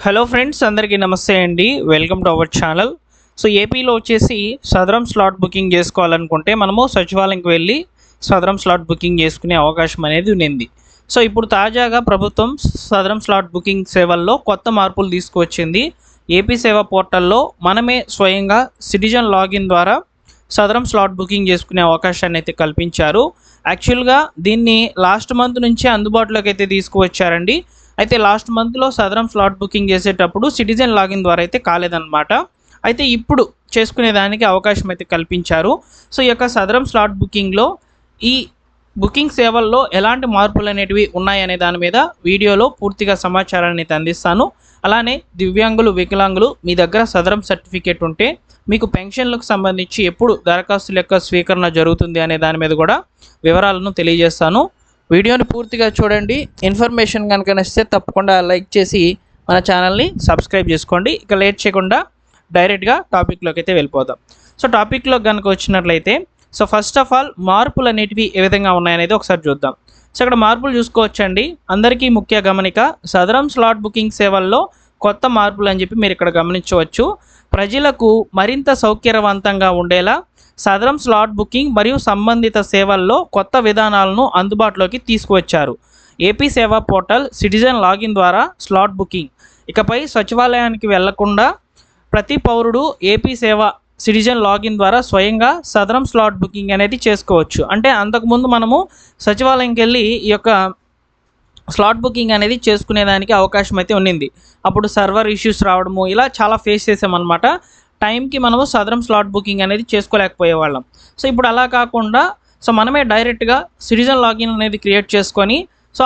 Hello friends, అందరికీ నమస్తే అండి. Welcome to our channel. So ఏపీలో వచ్చేసి సదరం స్లాట్ బుకింగ్ చేసుకోవాలనుకుంటే మనము సచివాలయంకి వెళ్ళి సదరం స్లాట్ బుకింగ్ చేసుకునే అవకాశం అనేది ఉంది. సో ఇప్పుడు తాజాగా ప్రభుత్వం సదరం స్లాట్ బుకింగ్ సేవల్లో కొత్త మార్పులు తీసుకువచ్చింది. ఏపీ సేవా పోర్టల్లో మనమే స్వయంగా సిటిజన్ లాగిన్ ద్వారా సదరం స్లాట్ బుకింగ్ చేసుకునే అవకాశాన్ని అయితే కల్పించారు. యాక్చువల్గా దీన్ని లాస్ట్ మంత్ నుంచే అందుబాటులోకి అయితే తీసుకువచ్చారండి. అయితే లాస్ట్ మంత్లో సదరం స్లాట్ బుకింగ్ చేసేటప్పుడు సిటిజన్ లాగిన్ ద్వారా అయితే కాలేదన్నమాట. అయితే ఇప్పుడు చేసుకునేదానికి అవకాశం అయితే కల్పించారు. సో ఈ యొక్క సదరం స్లాట్ బుకింగ్లో ఈ బుకింగ్ సేవల్లో ఎలాంటి మార్పులు అనేటివి ఉన్నాయనే దాని మీద వీడియోలో పూర్తిగా సమాచారాన్ని అయితే అందిస్తాను. అలానే దివ్యాంగులు, వికలాంగులు మీ దగ్గర సదరం సర్టిఫికేట్ ఉంటే మీకు పెన్షన్లకు సంబంధించి ఎప్పుడు దరఖాస్తుల యొక్క స్వీకరణ జరుగుతుంది అనే దాని మీద కూడా వివరాలను తెలియజేస్తాను. వీడియోని పూర్తిగా చూడండి. ఇన్ఫర్మేషన్ కనుక నచ్చితే తప్పకుండా లైక్ చేసి మన ఛానల్ని సబ్స్క్రైబ్ చేసుకోండి. ఇక లేట్ చేయకుండా డైరెక్ట్గా టాపిక్లోకి అయితే వెళ్ళిపోదాం. సో టాపిక్లో కనుక వచ్చినట్లయితే ఫస్ట్ ఆఫ్ ఆల్ మార్పులు అనేటివి ఏ విధంగా ఉన్నాయనేది ఒకసారి చూద్దాం. సో ఇక్కడ మార్పులు చూసుకోవచ్చండి. అందరికీ ముఖ్య గమనిక, సదరం స్లాట్ బుకింగ్ సేవల్లో కొత్త మార్పులు అని చెప్పి మీరు ఇక్కడ గమనించవచ్చు. ప్రజలకు మరింత సౌకర్యవంతంగా ఉండేలా సదరం స్లాట్ బుకింగ్ మరియు సంబంధిత సేవల్లో కొత్త విధానాలను అందుబాటులోకి తీసుకువచ్చారు. ఏపీ సేవా పోర్టల్ సిటిజన్ లాగిన్ ద్వారా స్లాట్ బుకింగ్. ఇకపై సచివాలయానికి వెళ్లకుండా ప్రతి పౌరుడు ఏపీ సేవ సిటిజన్ లాగిన్ ద్వారా స్వయంగా సదరం స్లాట్ బుకింగ్ అనేది చేసుకోవచ్చు. అంటే అంతకుముందు మనము సచివాలయంకి వెళ్ళి ఈ యొక్క స్లాట్ బుకింగ్ అనేది చేసుకునేదానికి అవకాశం అయితే ఉన్నింది. అప్పుడు సర్వర్ ఇష్యూస్ రావడము ఇలా చాలా ఫేస్ చేసామన్నమాట. టైంకి మనము సదరం స్లాట్ బుకింగ్ అనేది చేసుకోలేకపోయేవాళ్ళం. సో ఇప్పుడు అలా కాకుండా మనమే డైరెక్ట్గా సిటిజన్ లాగిన్ అనేది క్రియేట్ చేసుకొని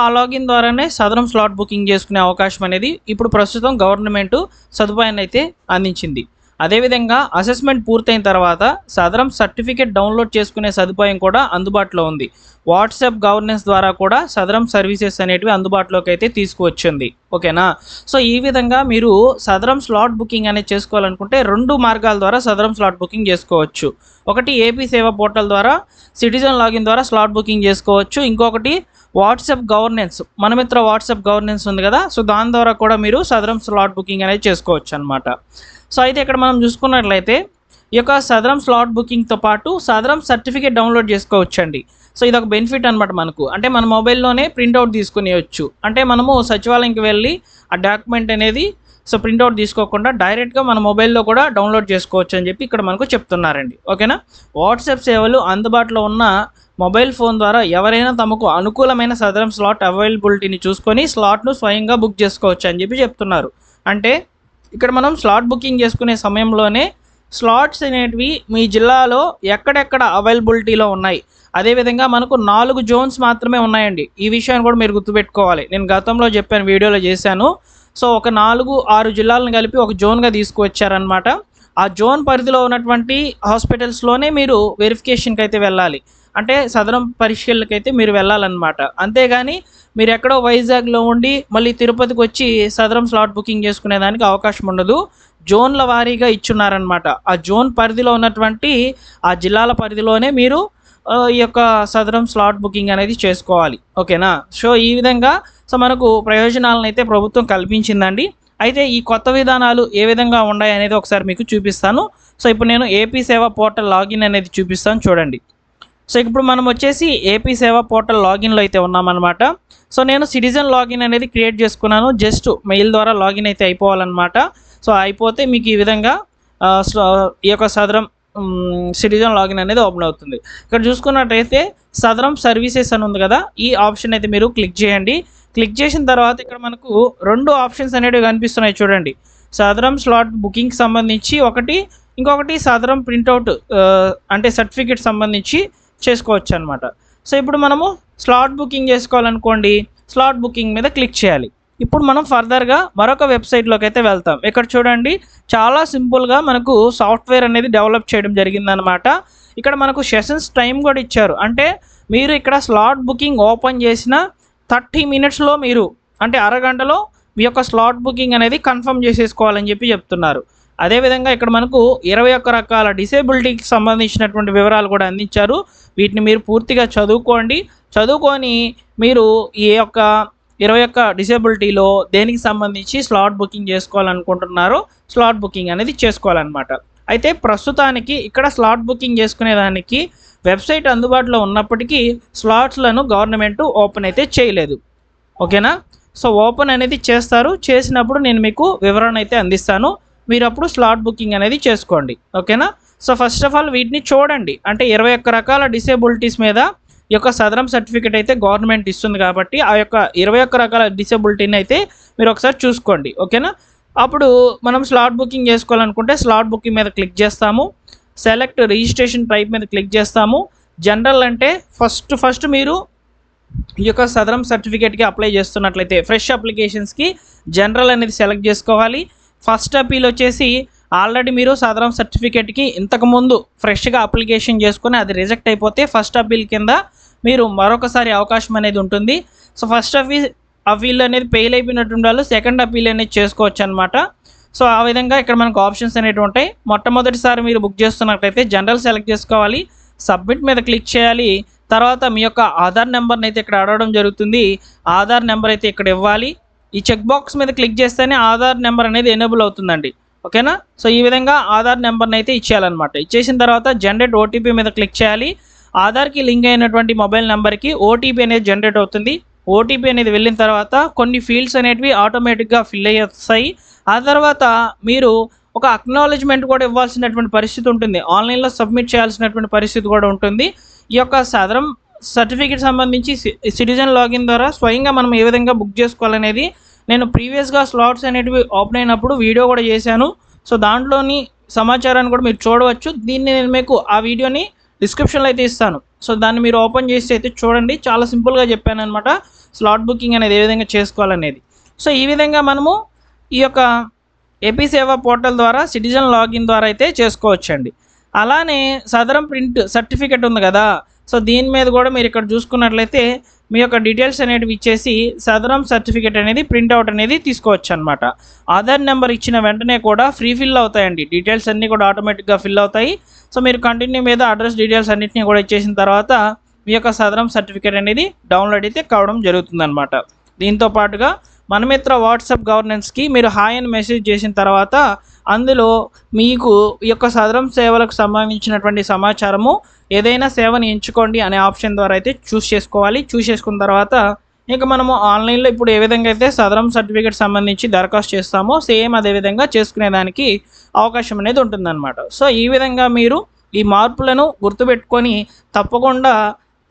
ఆ లాగిన్ ద్వారానే సదరం స్లాట్ బుకింగ్ చేసుకునే అవకాశం అనేది ఇప్పుడు ప్రస్తుతం గవర్నమెంట్ సదుపాయాన్ని అయితే అందించింది. అదేవిధంగా అసెస్మెంట్ పూర్తయిన తర్వాత సదరం సర్టిఫికేట్ డౌన్లోడ్ చేసుకునే సదుపాయం కూడా అందుబాటులో ఉంది. వాట్సాప్ గవర్నెన్స్ ద్వారా కూడా సదరం సర్వీసెస్ అనేటివి అందుబాటులోకి అయితే తీసుకువచ్చింది. ఓకేనా? సో ఈ విధంగా మీరు సదరం స్లాట్ బుకింగ్ అనేది చేసుకోవాలనుకుంటే 2 మార్గాల ద్వారా సదరం స్లాట్ బుకింగ్ చేసుకోవచ్చు. ఒకటి ఏపీ సేవా పోర్టల్ ద్వారా సిటిజన్ లాగిన్ ద్వారా స్లాట్ బుకింగ్ చేసుకోవచ్చు. ఇంకొకటి WhatsApp governance, Mana Mitra WhatsApp governance ఉంది కదా, సో దాని ద్వారా కూడా మీరు సదరం స్లాట్ బుకింగ్ అనేది చేసుకోవచ్చు అనమాట. సో అయితే ఇక్కడ మనం చూసుకున్నట్లయితే ఈ యొక్క సదరం స్లాట్ బుకింగ్తో పాటు సదరం సర్టిఫికేట్ డౌన్లోడ్ చేసుకోవచ్చండి. సో ఇది ఒక బెనిఫిట్ అనమాట మనకు. అంటే మన మొబైల్లోనే ప్రింట్అవుట్ తీసుకునేవచ్చు. అంటే మనము సచివాలయంకి వెళ్ళి ఆ డాక్యుమెంట్ అనేది ప్రింట్అవుట్ తీసుకోకుండా డైరెక్ట్గా మన మొబైల్లో కూడా డౌన్లోడ్ చేసుకోవచ్చు అని చెప్పి ఇక్కడ మనకు చెప్తున్నారండి. ఓకేనా? వాట్సాప్ సేవలు అందుబాటులో ఉన్న మొబైల్ ఫోన్ ద్వారా ఎవరైనా తమకు అనుకూలమైన సదరం స్లాట్ అవైలబిలిటీని చూసుకొని స్లాట్ను స్వయంగా బుక్ చేసుకోవచ్చు అని చెప్పి చెప్తున్నారు. అంటే ఇక్కడ మనం స్లాట్ బుకింగ్ చేసుకునే సమయంలోనే స్లాట్స్ అనేటివి మీ జిల్లాలో ఎక్కడెక్కడ అవైలబిలిటీలో ఉన్నాయి, అదేవిధంగా మనకు 4 జోన్స్ మాత్రమే ఉన్నాయండి. ఈ విషయాన్ని కూడా మీరు గుర్తుపెట్టుకోవాలి. నేను గతంలో చెప్పాను, వీడియోలో చేశాను. సో ఒక 4-6 జిల్లాలను కలిపి ఒక జోన్గా తీసుకువచ్చారనమాట. ఆ జోన్ పరిధిలో ఉన్నటువంటి హాస్పిటల్స్లోనే మీరు వెరిఫికేషన్కి అయితే వెళ్ళాలి. అంటే సదరం పరీక్షలకి అయితే మీరు వెళ్ళాలన్నమాట. అంతేగాని మీరు ఎక్కడో వైజాగ్లో ఉండి మళ్ళీ తిరుపతికి వచ్చి సదరం స్లాట్ బుకింగ్ చేసుకునేదానికి అవకాశం ఉండదు. జోన్ల వారీగా ఇచ్చున్నారనమాట. ఆ జోన్ పరిధిలో ఉన్నటువంటి ఆ జిల్లాల పరిధిలోనే మీరు ఈ యొక్క సదరం స్లాట్ బుకింగ్ అనేది చేసుకోవాలి. ఓకేనా? సో ఈ విధంగా మనకు ప్రయోజనాలను అయితే ప్రభుత్వం కల్పించిందండి. అయితే ఈ కొత్త విధానాలు ఏ విధంగా ఉన్నాయి అనేది ఒకసారి మీకు చూపిస్తాను. సో ఇప్పుడు నేను ఏపీ సేవా పోర్టల్ లాగిన్ అనేది చూపిస్తాను, చూడండి. సో ఇప్పుడు మనం వచ్చేసి ఏపీ సేవా పోర్టల్ లాగిన్లో అయితే ఉన్నామన్నమాట. సో నేను సిటిజన్ లాగిన్ అనేది క్రియేట్ చేసుకున్నాను. జస్ట్ మెయిల్ ద్వారా లాగిన్ అయితే అయిపోవాలన్నమాట. సో అయిపోతే మీకు ఈ విధంగా ఈ యొక్క సదరం సిటిజన్ లాగిన్ అనేది ఓపెన్ అవుతుంది. ఇక్కడ చూసుకున్నట్టయితే సదరం సర్వీసెస్ అని ఉంది కదా, ఈ ఆప్షన్ అయితే మీరు క్లిక్ చేయండి. క్లిక్ చేసిన తర్వాత ఇక్కడ మనకు 2 ఆప్షన్స్ అనేవి కనిపిస్తున్నాయి, చూడండి. సదరం స్లాట్ బుకింగ్ సంబంధించి ఒకటి, ఇంకొకటి సదరం ప్రింట్అవుట్ అంటే సర్టిఫికేట్ సంబంధించి చేసుకోవచ్చు అనమాట. సో ఇప్పుడు మనము స్లాట్ బుకింగ్ చేసుకోవాలనుకోండి, స్లాట్ బుకింగ్ మీద క్లిక్ చేయాలి. ఇప్పుడు మనం ఫర్దర్గా మరొక వెబ్సైట్లోకి అయితే వెళ్తాం. ఇక్కడ చూడండి, చాలా సింపుల్గా మనకు సాఫ్ట్వేర్ అనేది డెవలప్ చేయడం జరిగిందనమాట. ఇక్కడ మనకు సెషన్స్ టైం కూడా ఇచ్చారు. అంటే మీరు ఇక్కడ స్లాట్ బుకింగ్ ఓపెన్ చేసిన 30 మినిట్స్లో మీరు, అంటే అరగంటలో మీ యొక్క స్లాట్ బుకింగ్ అనేది కన్ఫర్మ్ చేసేసుకోవాలని చెప్పి చెప్తున్నారు. అదేవిధంగా ఇక్కడ మనకు 21 రకాల డిసేబిలిటీకి సంబంధించినటువంటి వివరాలు కూడా అందించారు. వీటిని మీరు పూర్తిగా చదువుకోండి. చదువుకొని మీరు ఈ యొక్క 21 డిసేబిలిటీలో దేనికి సంబంధించి స్లాట్ బుకింగ్ చేసుకోవాలనుకుంటున్నారో స్లాట్ బుకింగ్ అనేది చేసుకోవాలన్నమాట. అయితే ప్రస్తుతానికి ఇక్కడ స్లాట్ బుకింగ్ చేసుకునేదానికి వెబ్సైట్ అందుబాటులో ఉన్నప్పటికీ స్లాట్స్లను గవర్నమెంట్ ఓపెన్ అయితే చేయలేదు. ఓకేనా? సో ఓపెన్ అనేది చేస్తారు. చేసినప్పుడు నేను మీకు వివరణ అయితే అందిస్తాను. మీరు అప్పుడు స్లాట్ బుకింగ్ అనేది చేసుకోండి. ఓకేనా? సో ఫస్ట్ ఆఫ్ ఆల్ వీటిని చూడండి. అంటే 21 రకాల డిసేబిలిటీస్ మీద ఈ యొక్క సదరం సర్టిఫికేట్ అయితే గవర్నమెంట్ ఇస్తుంది కాబట్టి ఆ యొక్క 21 రకాల డిసేబిలిటీని అయితే మీరు ఒకసారి చూసుకోండి. ఓకేనా? అప్పుడు మనం స్లాట్ బుకింగ్ చేసుకోవాలనుకుంటే స్లాట్ బుకింగ్ మీద క్లిక్ చేస్తాము. సెలెక్ట్ రిజిస్ట్రేషన్ టైప్ మీద క్లిక్ చేస్తాము. జనరల్ అంటే ఫస్ట్ మీరు ఈ యొక్క సదరం సర్టిఫికేట్కి అప్లై చేస్తున్నట్లయితే ఫ్రెష్ అప్లికేషన్స్కి జనరల్ అనేది సెలెక్ట్ చేసుకోవాలి. ఫస్ట్ అపీల్ వచ్చేసి ఆల్రెడీ మీరు సదరం సర్టిఫికేట్కి ఇంతకుముందు ఫ్రెష్గా అప్లికేషన్ చేసుకుని అది రిజెక్ట్ అయిపోతే ఫస్ట్ అపీల్ కింద మీరు మరొకసారి అవకాశం అనేది ఉంటుంది. సో ఫస్ట్ అపీల్ అనేది ఫెయిల్ అయిపోయినట్టు ఉండాలి, సెకండ్ అపీల్ అనేది చేసుకోవచ్చు అనమాట. సో ఆ విధంగా ఇక్కడ మనకు ఆప్షన్స్ అనేవి ఉంటాయి. మొట్టమొదటిసారి మీరు బుక్ చేస్తున్నట్లయితే జనరల్ సెలెక్ట్ చేసుకోవాలి, సబ్మిట్ మీద క్లిక్ చేయాలి. తర్వాత మీ యొక్క ఆధార్ నెంబర్ని అయితే ఇక్కడ అడగడం జరుగుతుంది. ఆధార్ నెంబర్ అయితే ఇక్కడ ఇవ్వాలి. ఈ చెక్ బాక్స్ మీద క్లిక్ చేస్తేనే ఆధార్ నెంబర్ అనేది ఎనేబుల్ అవుతుందండి. ఓకేనా? సో ఈ విధంగా ఆధార్ నెంబర్ని అయితే ఇచ్చేయాలన్నమాట. ఇచ్చేసిన తర్వాత జనరేట్ ఓటీపీ మీద క్లిక్ చేయాలి. ఆధార్కి లింక్ అయినటువంటి మొబైల్ నెంబర్కి ఓటీపీ అనేది జనరేట్ అవుతుంది. ఓటీపీ అనేది వెళ్ళిన తర్వాత కొన్ని ఫీల్డ్స్ అనేటివి ఆటోమేటిక్గా ఫిల్ అయ్యేస్తాయి. ఆ తర్వాత మీరు ఒక అక్నాలెడ్జ్మెంట్ కూడా ఇవ్వాల్సినటువంటి పరిస్థితి ఉంటుంది. ఆన్లైన్లో సబ్మిట్ చేయాల్సినటువంటి పరిస్థితి కూడా ఉంటుంది. ఈ యొక్క సదరం సర్టిఫికేట్ సంబంధించి సిటిజన్ లాగిన్ ద్వారా స్వయంగా మనం ఏ విధంగా బుక్ చేసుకోవాలనేది నేను ప్రీవియస్గా స్లాట్స్ అనేటివి ఓపెన్ అయినప్పుడు వీడియో కూడా చేశాను. సో దాంట్లోని సమాచారాన్ని కూడా మీరు చూడవచ్చు. దీన్ని నేను మీకు ఆ వీడియోని డిస్క్రిప్షన్లో అయితే ఇస్తాను. సో దాన్ని మీరు ఓపెన్ చేసి అయితే చూడండి. చాలా సింపుల్గా చెప్పాను అనమాట స్లాట్ బుకింగ్ అనేది ఏ విధంగా చేసుకోవాలనేది. సో ఈ విధంగా మనము ఈ యొక్క ఏపీ సేవా పోర్టల్ ద్వారా సిటిజన్ లాగిన్ ద్వారా అయితే చేసుకోవచ్చండి. అలానే సదరం ప్రింట్ సర్టిఫికేట్ ఉంది కదా, సో దీని మీద కూడా మీరు ఇక్కడ చూసుకున్నట్లయితే మీ యొక్క డీటెయిల్స్ అనేటివి ఇచ్చేసి సదరం సర్టిఫికేట్ అనేది ప్రింట్అవుట్ అనేది తీసుకోవచ్చు అనమాట. ఆధార్ నెంబర్ ఇచ్చిన వెంటనే కూడా ఫ్రీ ఫిల్ అవుతాయండి. డీటెయిల్స్ అన్నీ కూడా ఆటోమేటిక్గా ఫిల్ అవుతాయి. సో మీరు కంటిన్యూ మీద అడ్రస్ డీటెయిల్స్ అన్నింటినీ కూడా ఇచ్చేసిన తర్వాత మీ యొక్క సదరం సర్టిఫికేట్ అనేది డౌన్లోడ్ అయితే కావడం జరుగుతుందన్నమాట. దీంతో పాటుగా మనమిత్ర వాట్సాప్ గవర్నెన్స్కి మీరు హాయ్ అని మెసేజ్ చేసిన తర్వాత అందులో మీకు ఈ యొక్క సదరం సేవలకు సంబంధించినటువంటి సమాచారము ఏదైనా సేవని ఎంచుకోండి అనే ఆప్షన్ ద్వారా అయితే చూస్ చేసుకోవాలి. చూస్ చేసుకున్న తర్వాత ఇంకా మనము ఆన్లైన్లో ఇప్పుడు ఏ విధంగా అయితే సదరం సర్టిఫికేట్ సంబంధించి దరఖాస్తు చేస్తామో సేమ్ అదే విధంగా చేసుకునేదానికి అవకాశం అనేది ఉంటుందన్నమాట. సో ఈ విధంగా మీరు ఈ మార్పులను గుర్తుపెట్టుకొని తప్పకుండా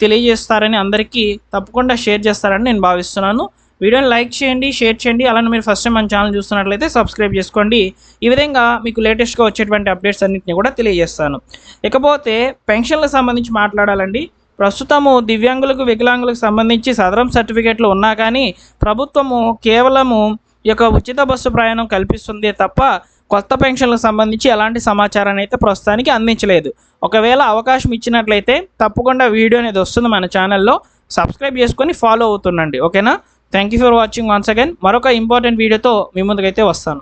తెలియజేస్తారని, అందరికీ తప్పకుండా షేర్ చేస్తారని నేను భావిస్తున్నాను. వీడియోని లైక్ చేయండి, షేర్ చేయండి. అలానే మీరు ఫస్ట్ టైం మన ఛానల్ చూస్తున్నట్లయితే సబ్స్క్రైబ్ చేసుకోండి. ఈ విధంగా మీకు లేటెస్ట్గా వచ్చేటువంటి అప్డేట్స్ అన్నింటినీ కూడా తెలియజేస్తాను. ఇకపోతే పెన్షన్లకు సంబంధించి మాట్లాడాలండి. ప్రస్తుతము దివ్యాంగులకు, వికలాంగులకు సంబంధించి సదరం సర్టిఫికేట్లు ఉన్నా కానీ ప్రభుత్వము కేవలము ఈ యొక్క ఉచిత బస్సు ప్రయాణం కల్పిస్తుంది తప్ప కొత్త పెన్షన్లకు సంబంధించి ఎలాంటి సమాచారాన్ని అయితే ప్రస్తుతానికి అందించలేదు. ఒకవేళ అవకాశం ఇచ్చినట్లయితే తప్పకుండా వీడియో అనేది వస్తుంది మన ఛానల్లో. సబ్స్క్రైబ్ చేసుకొని ఫాలో అవుతుండండి. ఓకేనా? Thank you for watching once again. మరొక ఇంపార్టెంట్ వీడియోతో మీ ముందుకైతే వస్తాను.